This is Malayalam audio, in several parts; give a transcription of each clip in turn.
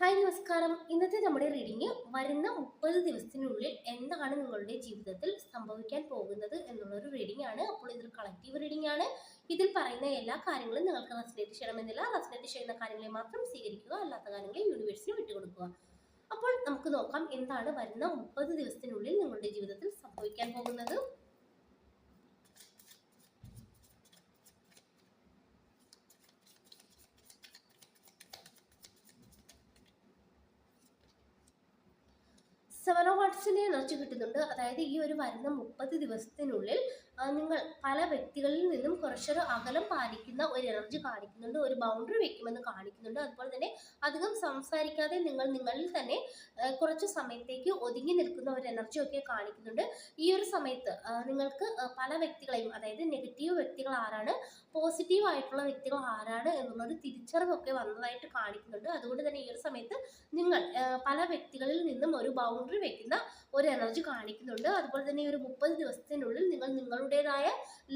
ഹായ് നമസ്കാരം. ഇന്നത്തെ നമ്മുടെ റീഡിങ് വരുന്ന 30 ദിവസത്തിനുള്ളിൽ എന്താണ് നിങ്ങളുടെ ജീവിതത്തിൽ സംഭവിക്കാൻ പോകുന്നത് എന്നുള്ളൊരു റീഡിംഗ് ആണ്. അപ്പോൾ ഇതൊരു കളക്റ്റീവ് റീഡിംഗ് ആണ്. ഇതിൽ പറയുന്ന എല്ലാ കാര്യങ്ങളും നിങ്ങൾക്ക് റെസനേറ്റ് ചെയ്യണമെന്നില്ല. റെസനേറ്റ് ചെയ്യുന്ന കാര്യങ്ങളെ മാത്രം സ്വീകരിക്കുക, അല്ലാത്ത കാര്യങ്ങളെ യൂണിവേഴ്സിന് വിട്ടുകൊടുക്കുക. അപ്പോൾ നമുക്ക് നോക്കാം എന്താണ് വരുന്ന 30 ദിവസത്തിനുള്ളിൽ നിങ്ങളുടെ ജീവിതത്തിൽ സംഭവിക്കാൻ പോകുന്നത്. സെവൻ ഓഫ് വാട്സിന്റെ എനർജി കിട്ടുന്നുണ്ട്. അതായത് ഈ ഒരു വരുന്ന 30 ദിവസത്തിനുള്ളിൽ നിങ്ങൾ പല വ്യക്തികളിൽ നിന്നും കുറച്ചൊരു അകലം പാലിക്കുന്ന ഒരു എനർജി കാണിക്കുന്നുണ്ട്. ഒരു ബൗണ്ടറി വെക്കുമെന്ന് കാണിക്കുന്നുണ്ട്. അതുപോലെ തന്നെ അധികം സംസാരിക്കാതെ നിങ്ങളിൽ തന്നെ കുറച്ച് സമയത്തേക്ക് ഒതുങ്ങി നിൽക്കുന്ന ഒരു എനർജി ഒക്കെ കാണിക്കുന്നുണ്ട്. ഈ ഒരു സമയത്ത് നിങ്ങൾക്ക് പല വ്യക്തികളെയും, അതായത് നെഗറ്റീവ് വ്യക്തികൾ ആരാണ്, പോസിറ്റീവ് ആയിട്ടുള്ള വ്യക്തികൾ ആരാണ് എന്നുള്ളൊരു തിരിച്ചറിവൊക്കെ വന്നതായിട്ട് കാണിക്കുന്നുണ്ട്. അതുകൊണ്ട് തന്നെ ഈ ഒരു സമയത്ത് നിങ്ങൾ പല വ്യക്തികളിൽ നിന്നും ഒരു ബൗണ്ടറി വെക്കുന്ന ഒരു എനർജി കാണിക്കുന്നുണ്ട്. അതുപോലെ തന്നെ ഈ ഒരു 30 ദിവസത്തിനുള്ളിൽ നിങ്ങൾ നിങ്ങളുടേതായ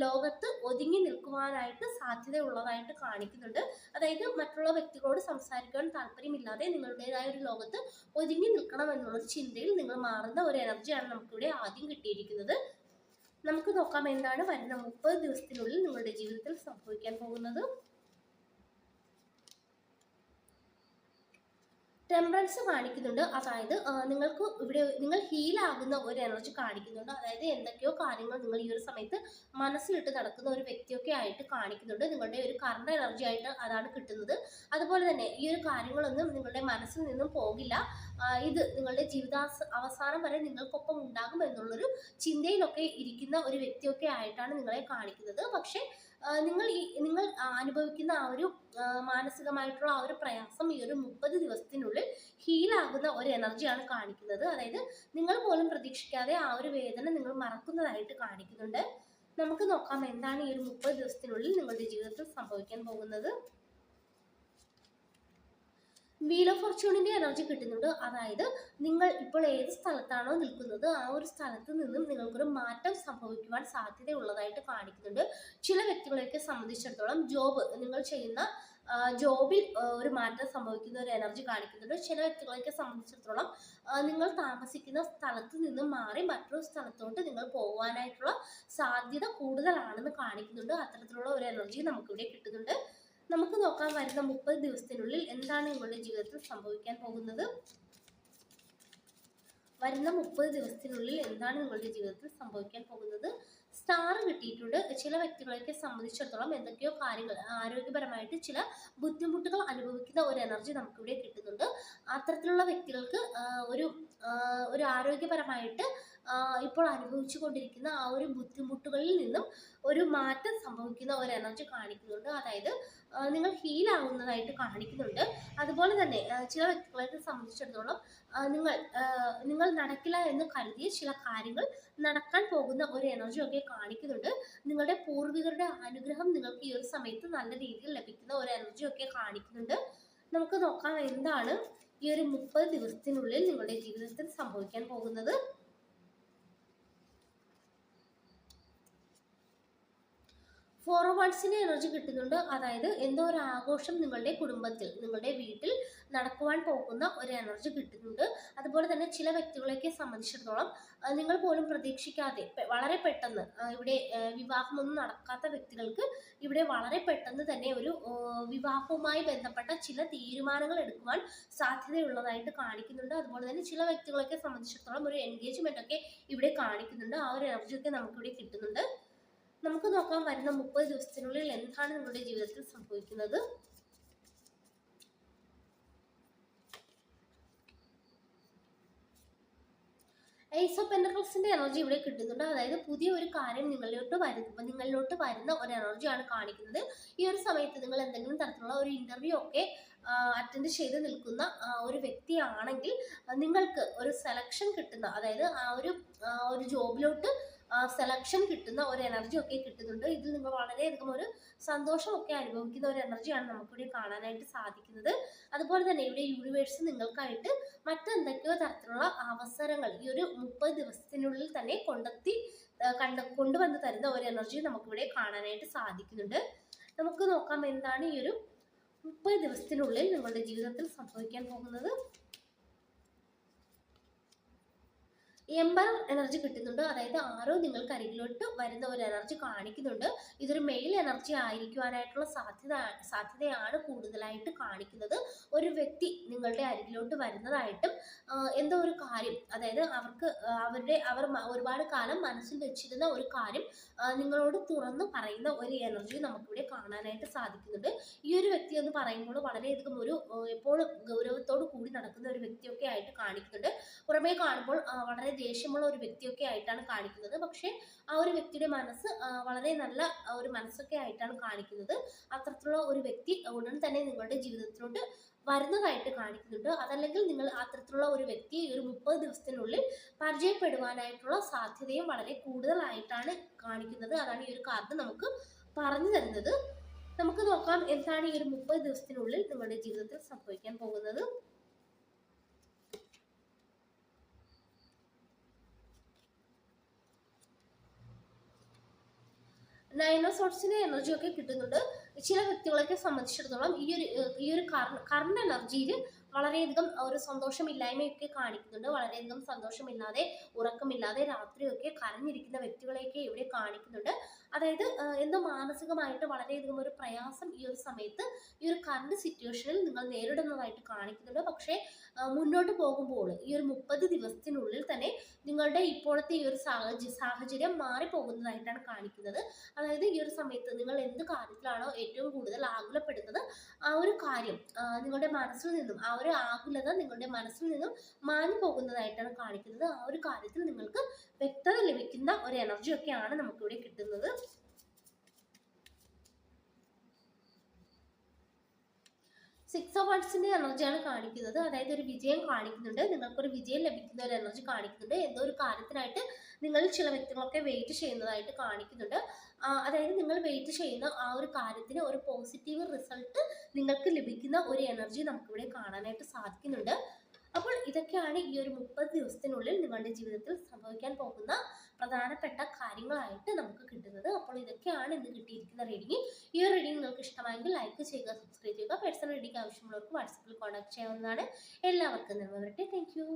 ലോകത്ത് ഒതുങ്ങി നിൽക്കുവാനായിട്ട് സാധ്യതയുള്ളതായിട്ട് കാണിക്കുന്നുണ്ട്. അതായത് മറ്റുള്ള വ്യക്തികളോട് സംസാരിക്കാൻ താല്പര്യമില്ലാതെ നിങ്ങളുടേതായ ഒരു ലോകത്ത് ഒതുങ്ങി നിൽക്കണം എന്നുള്ളൊരു ചിന്തയിൽ നിങ്ങൾ മാറുന്ന ഒരു എനർജിയാണ് നമുക്കിവിടെ ആദ്യം കിട്ടിയിരിക്കുന്നത്. നമുക്ക് നോക്കാം എന്താണ് വരുന്ന 30 ദിവസത്തിനുള്ളിൽ നിങ്ങളുടെ ജീവിതത്തിൽ സംഭവിക്കാൻ പോകുന്നത്. ടെമ്പറൻസ് കാണിക്കുന്നുണ്ട്. അതായത് നിങ്ങൾക്ക് ഇവിടെ നിങ്ങൾ ഹീലാകുന്ന ഒരു എനർജി കാണിക്കുന്നുണ്ട്. അതായത് എന്തൊക്കെയോ കാര്യങ്ങൾ നിങ്ങൾ ഈ ഒരു സമയത്ത് മനസ്സിലിട്ട് നടക്കുന്ന ഒരു വ്യക്തിയൊക്കെ ആയിട്ട് കാണിക്കുന്നുണ്ട്. നിങ്ങളുടെ ഒരു കറണ്ട് എനർജി ആയിട്ട് അതാണ് കിട്ടുന്നത്. അതുപോലെ തന്നെ ഈ ഒരു കാര്യങ്ങളൊന്നും നിങ്ങളുടെ മനസ്സിൽ നിന്നും പോകില്ല. ഇത് നിങ്ങളുടെ അവസാനം വരെ നിങ്ങൾക്കൊപ്പം ഉണ്ടാകും എന്നുള്ളൊരു ചിന്തയിലൊക്കെ ഇരിക്കുന്ന ഒരു വ്യക്തിയൊക്കെ ആയിട്ടാണ് നിങ്ങളെ കാണിക്കുന്നത്. പക്ഷേ നിങ്ങൾ അനുഭവിക്കുന്ന ആ ഒരു മാനസികമായിട്ടുള്ള ആ ഒരു പ്രയാസം ഈ ഒരു 30 ദിവസത്തിനുള്ളിൽ ഹീലാകുന്ന ഒരു എനർജിയാണ് കാണിക്കുന്നത്. അതായത് നിങ്ങൾ പോലും പ്രതീക്ഷിക്കാതെ ആ ഒരു വേദന നിങ്ങൾ മറക്കുന്നതായിട്ട് കാണിക്കുന്നുണ്ട്. നമുക്ക് നോക്കാം എന്താണ് ഈ ഒരു 30 ദിവസത്തിനുള്ളിൽ നിങ്ങളുടെ ജീവിതത്തിൽ സംഭവിക്കാൻ പോകുന്നത്. വീൽ ഓഫ് ഫോർച്യൂണിന്റെ എനർജി കിട്ടുന്നുണ്ട്. അതായത് നിങ്ങൾ ഇപ്പോൾ ഏത് സ്ഥലത്താണോ നിൽക്കുന്നത് ആ ഒരു സ്ഥലത്ത് നിന്നും നിങ്ങൾക്കൊരു മാറ്റം സംഭവിക്കുവാൻ സാധ്യതയുള്ളതായിട്ട് കാണിക്കുന്നുണ്ട്. ചില വ്യക്തികളെയൊക്കെ സംബന്ധിച്ചിടത്തോളം നിങ്ങൾ ചെയ്യുന്ന ജോബിൽ ഒരു മാറ്റം സംഭവിക്കുന്ന ഒരു എനർജി കാണിക്കുന്നുണ്ട്. ചില വ്യക്തികളെയൊക്കെ സംബന്ധിച്ചിടത്തോളം നിങ്ങൾ താമസിക്കുന്ന സ്ഥലത്ത് നിന്നും മാറി മറ്റൊരു സ്ഥലത്തോട്ട് നിങ്ങൾ പോകാനായിട്ടുള്ള സാധ്യത കൂടുതലാണെന്ന് കാണിക്കുന്നുണ്ട്. അത്തരത്തിലുള്ള ഒരു എനർജി നമുക്കിവിടെ കിട്ടുന്നുണ്ട്. നമുക്ക് നോക്കാൻ വരുന്ന 30 ദിവസത്തിനുള്ളിൽ എന്താണ് നിങ്ങളുടെ ജീവിതത്തിൽ സംഭവിക്കാൻ പോകുന്നത്. വരുന്ന 30 ദിവസത്തിനുള്ളിൽ എന്താണ് നിങ്ങളുടെ ജീവിതത്തിൽ സംഭവിക്കാൻ പോകുന്നത്. സ്റ്റാർ കിട്ടിയിട്ടുണ്ട്. ചില വ്യക്തികളെയൊക്കെ സംബന്ധിച്ചിടത്തോളം എന്തൊക്കെയോ കാര്യങ്ങൾ ആരോഗ്യപരമായിട്ട് ചില ബുദ്ധിമുട്ടുകൾ അനുഭവിക്കുന്ന ഒരു എനർജി നമുക്കിവിടെ കിട്ടുന്നുണ്ട്. അത്തരത്തിലുള്ള വ്യക്തികൾക്ക് ഒരു ആരോഗ്യപരമായിട്ട് ഇപ്പോൾ അനുഭവിച്ചു കൊണ്ടിരിക്കുന്ന ആ ഒരു ബുദ്ധിമുട്ടുകളിൽ നിന്നും ഒരു മാറ്റം സംഭവിക്കുന്ന ഒരു എനർജി കാണിക്കുന്നുണ്ട്. അതായത് നിങ്ങൾ ഹീലാവുന്നതായിട്ട് കാണിക്കുന്നുണ്ട്. അതുപോലെ തന്നെ ചില വ്യക്തികളെ സംബന്ധിച്ചിടത്തോളം നിങ്ങൾ നടക്കില്ല എന്ന് കരുതിയ ചില കാര്യങ്ങൾ നടക്കാൻ പോകുന്ന ഒരു എനർജി ഒക്കെ കാണിക്കുന്നുണ്ട്. നിങ്ങളുടെ പൂർവികരുടെ അനുഗ്രഹം നിങ്ങൾക്ക് ഈ ഒരു സമയത്ത് നല്ല രീതിയിൽ ലഭിക്കുന്ന ഒരു എനർജി ഒക്കെ കാണിക്കുന്നുണ്ട്. നമുക്ക് നോക്കാം എന്താണ് ഈ ഒരു 30 ദിവസത്തിനുള്ളിൽ നിങ്ങളുടെ ജീവിതത്തിൽ സംഭവിക്കാൻ പോകുന്നത്. ഫോർ വാട്സിന്റെ എനർജി കിട്ടുന്നുണ്ട്. അതായത് എന്തോ ഒരു ആഘോഷം നിങ്ങളുടെ കുടുംബത്തിൽ, നിങ്ങളുടെ വീട്ടിൽ നടക്കുവാൻ പോകുന്ന ഒരു എനർജി കിട്ടുന്നുണ്ട്. അതുപോലെ തന്നെ ചില വ്യക്തികളെയൊക്കെ സംബന്ധിച്ചിടത്തോളം നിങ്ങൾ പോലും പ്രതീക്ഷിക്കാതെ വളരെ പെട്ടെന്ന് ഇവിടെ വിവാഹമൊന്നും നടക്കാത്ത വ്യക്തികൾക്ക് ഇവിടെ വളരെ പെട്ടെന്ന് തന്നെ ഒരു വിവാഹവുമായി ബന്ധപ്പെട്ട ചില തീരുമാനങ്ങൾ എടുക്കുവാൻ സാധ്യതയുള്ളതായിട്ട് കാണിക്കുന്നുണ്ട്. അതുപോലെ തന്നെ ചില വ്യക്തികളെയൊക്കെ സംബന്ധിച്ചിടത്തോളം ഒരു എൻഗേജ്മെന്റ് ഒക്കെ ഇവിടെ കാണിക്കുന്നുണ്ട്. ആ ഒരു എനർജി ഒക്കെ നമുക്കിവിടെ കിട്ടുന്നുണ്ട്. നമുക്ക് നോക്കാം വരുന്ന 30 ദിവസത്തിനുള്ളിൽ എന്താണ് നിങ്ങളുടെ ജീവിതത്തിൽ സംഭവിക്കുന്നത്. ഏസ് ഓഫ് പെന്റക്കിൾസിന്റെ എനർജി ഇവിടെ കിട്ടുന്നുണ്ട്. അതായത് പുതിയ ഒരു കാര്യം നിങ്ങളിലോട്ട് വരുന്ന ഒരു എനർജിയാണ് കാണിക്കുന്നത്. ഈ ഒരു സമയത്ത് നിങ്ങൾ എന്തെങ്കിലും തരത്തിലുള്ള ഒരു ഇന്റർവ്യൂ ഒക്കെ അറ്റൻഡ് ചെയ്ത് നിൽക്കുന്ന ഒരു വ്യക്തിയാണെങ്കിൽ നിങ്ങൾക്ക് ഒരു സെലക്ഷൻ കിട്ടുന്ന, അതായത് ആ ഒരു ജോബിലോട്ട് സെലക്ഷൻ കിട്ടുന്ന ഒരു എനർജി ഒക്കെ കിട്ടുന്നുണ്ട്. ഇതിൽ നിങ്ങൾ വളരെയധികം ഒരു സന്തോഷമൊക്കെ അനുഭവിക്കുന്ന ഒരു എനർജിയാണ് നമുക്കിവിടെ കാണാനായിട്ട് സാധിക്കുന്നത്. അതുപോലെ തന്നെ ഇവിടെ യൂണിവേഴ്സ് നിങ്ങൾക്കായിട്ട് മറ്റെന്തൊക്കെയോ തരത്തിലുള്ള അവസരങ്ങൾ ഈ ഒരു 30 ദിവസത്തിനുള്ളിൽ തന്നെ കൊണ്ടുവന്ന് തരുന്ന ഒരു എനർജി നമുക്കിവിടെ കാണാനായിട്ട് സാധിക്കുന്നുണ്ട്. നമുക്ക് നോക്കാം എന്താണ് ഈ ഒരു 30 ദിവസത്തിനുള്ളിൽ നിങ്ങളുടെ ജീവിതത്തിൽ സംഭവിക്കാൻ പോകുന്നത്. എംപറർ എനർജി കിട്ടുന്നുണ്ട്. അതായത് ആരോ നിങ്ങൾക്ക് അരികിലോട്ട് വരുന്ന ഒരു എനർജി കാണിക്കുന്നുണ്ട്. ഇതൊരു മെയിൽ എനർജി ആയിരിക്കുവാനായിട്ടുള്ള സാധ്യതയാണ് കൂടുതലായിട്ട് കാണിക്കുന്നത്. ഒരു വ്യക്തി നിങ്ങളുടെ അരികിലോട്ട് വരുന്നതായിട്ടും എന്തോ ഒരു കാര്യം, അതായത് അവർ ഒരുപാട് കാലം മനസ്സിൽ വെച്ചിരുന്ന ഒരു കാര്യം നിങ്ങളോട് തുറന്നു പറയുന്ന ഒരു എനർജി നമുക്കിവിടെ കാണാനായിട്ട് സാധിക്കുന്നുണ്ട്. ഈ ഒരു വ്യക്തി എന്ന് പറയുമ്പോൾ വളരെയധികം എപ്പോഴും ഗൗരവത്തോട് കൂടി നടക്കുന്ന ഒരു വ്യക്തിയൊക്കെ ആയിട്ട് കാണിക്കുന്നുണ്ട്. പുറമേ കാണുമ്പോൾ വളരെ ദേഷ്യമുള്ള ഒരു വ്യക്തിയൊക്കെ ആയിട്ടാണ് കാണിക്കുന്നത്. പക്ഷേ ആ ഒരു വ്യക്തിയുടെ മനസ്സ് വളരെ നല്ല ഒരു മനസ്സൊക്കെ ആയിട്ടാണ് കാണിക്കുന്നത്. അത്തരത്തിലുള്ള ഒരു വ്യക്തി ഉടൻ തന്നെ നിങ്ങളുടെ ജീവിതത്തിലോട്ട് വരുന്നതായിട്ട് കാണിക്കുന്നുണ്ട്. അതല്ലെങ്കിൽ നിങ്ങൾ അത്തരത്തിലുള്ള ഒരു വ്യക്തിയെ ഈ ഒരു 30 ദിവസത്തിനുള്ളിൽ പരിചയപ്പെടുവാനായിട്ടുള്ള സാധ്യതയും വളരെ കൂടുതലായിട്ടാണ് കാണിക്കുന്നത്. അതാണ് ഈ ഒരു കാർഡ് നമുക്ക് പറഞ്ഞു തരുന്നത്. നമുക്ക് നോക്കാം എന്താണ് ഈ ഒരു 30 ദിവസത്തിനുള്ളിൽ നിങ്ങളുടെ ജീവിതത്തിൽ സംഭവിക്കാൻ പോകുന്നത്. 9 ഓഫ് സോർട്സിന്റെ എനർജി ഒക്കെ കിട്ടുന്നുണ്ട്. ചില വ്യക്തികളൊക്കെ സംബന്ധിച്ചിടത്തോളം ഈ ഒരു കറണ്ട് എനർജിയിൽ വളരെയധികം ഒരു സന്തോഷമില്ലായ്മയൊക്കെ കാണിക്കുന്നുണ്ട്. വളരെയധികം സന്തോഷമില്ലാതെ, ഉറക്കമില്ലാതെ രാത്രിയൊക്കെ കരഞ്ഞിരിക്കുന്ന വ്യക്തികളെയൊക്കെ ഇവിടെ കാണിക്കുന്നുണ്ട്. അതായത് എന്തോ മാനസികമായിട്ട് വളരെയധികം ഒരു പ്രയാസം ഈ ഒരു സമയത്ത് ഈ ഒരു കറണ്ട് സിറ്റുവേഷനിൽ നിങ്ങൾ നേരിടുന്നതായിട്ട് കാണിക്കുന്നുണ്ട്. പക്ഷേ മുന്നോട്ട് പോകുമ്പോൾ ഈ ഒരു 30 ദിവസത്തിനുള്ളിൽ തന്നെ നിങ്ങളുടെ ഇപ്പോഴത്തെ ഈ ഒരു സാഹചര്യം മാറിപ്പോകുന്നതായിട്ടാണ് കാണിക്കുന്നത്. അതായത് ഈ ഒരു സമയത്ത് നിങ്ങൾ എന്ത് കാര്യത്തിലാണോ ഏറ്റവും കൂടുതൽ ആകുലപ്പെടുന്നത്, ആ ഒരു കാര്യം നിങ്ങളുടെ മനസ്സിൽ നിന്നും, ആ ഒരു ആകുലത നിങ്ങളുടെ മനസ്സിൽ നിന്നും മാഞ്ഞു പോകുന്നതായിട്ടാണ് കാണിക്കുന്നത്. ആ ഒരു കാര്യത്തിൽ നിങ്ങൾക്ക് വ്യക്തത ലഭിക്കുന്ന ഒരു എനർജി ഒക്കെയാണ് നമുക്കിവിടെ കിട്ടുന്നത്. 6 ഓഫ് വാട്സിന്റെ എനർജിയാണ് കാണിക്കുന്നത്. അതായത് ഒരു വിജയം കാണിക്കുന്നുണ്ട്. നിങ്ങൾക്കൊരു വിജയം ലഭിക്കുന്ന ഒരു എനർജി കാണിക്കുന്നുണ്ട്. എന്തോ ഒരു കാര്യത്തിനായിട്ട് നിങ്ങൾ ചില വ്യക്തികളൊക്കെ വെയിറ്റ് ചെയ്യുന്നതായിട്ട് കാണിക്കുന്നുണ്ട്. അതായത് നിങ്ങൾ വെയിറ്റ് ചെയ്യുന്ന ആ ഒരു കാര്യത്തിന് ഒരു പോസിറ്റീവ് റിസൾട്ട് നിങ്ങൾക്ക് ലഭിക്കുന്ന ഒരു എനർജി നമുക്കിവിടെ കാണാനായിട്ട് സാധിക്കുന്നുണ്ട്. അപ്പോൾ ഇതൊക്കെയാണ് ഈ ഒരു 30 ദിവസത്തിനുള്ളിൽ നിങ്ങളുടെ ജീവിതത്തിൽ സംഭവിക്കാൻ പോകുന്ന പ്രധാനപ്പെട്ട കാര്യങ്ങളായിട്ട് നമുക്ക് കിട്ടുന്നത്. അപ്പോൾ ഇതൊക്കെയാണ് ഇന്ന് കിട്ടിയിരിക്കുന്ന റീഡിംഗ്. ഈ ഒരു റീഡിംഗ് നിങ്ങൾക്ക് ഇഷ്ടമായെങ്കിൽ ലൈക്ക് ചെയ്യുക, സബ്സ്ക്രൈബ് ചെയ്യുക. പേഴ്സണൽ റീഡിംഗ് ആവശ്യമുള്ളവർക്ക് വാട്സാപ്പിൽ കോൺടാക്ട് ചെയ്യാവുന്നതാണ്. എല്ലാവർക്കും നന്മ വരട്ടെ. Thank you.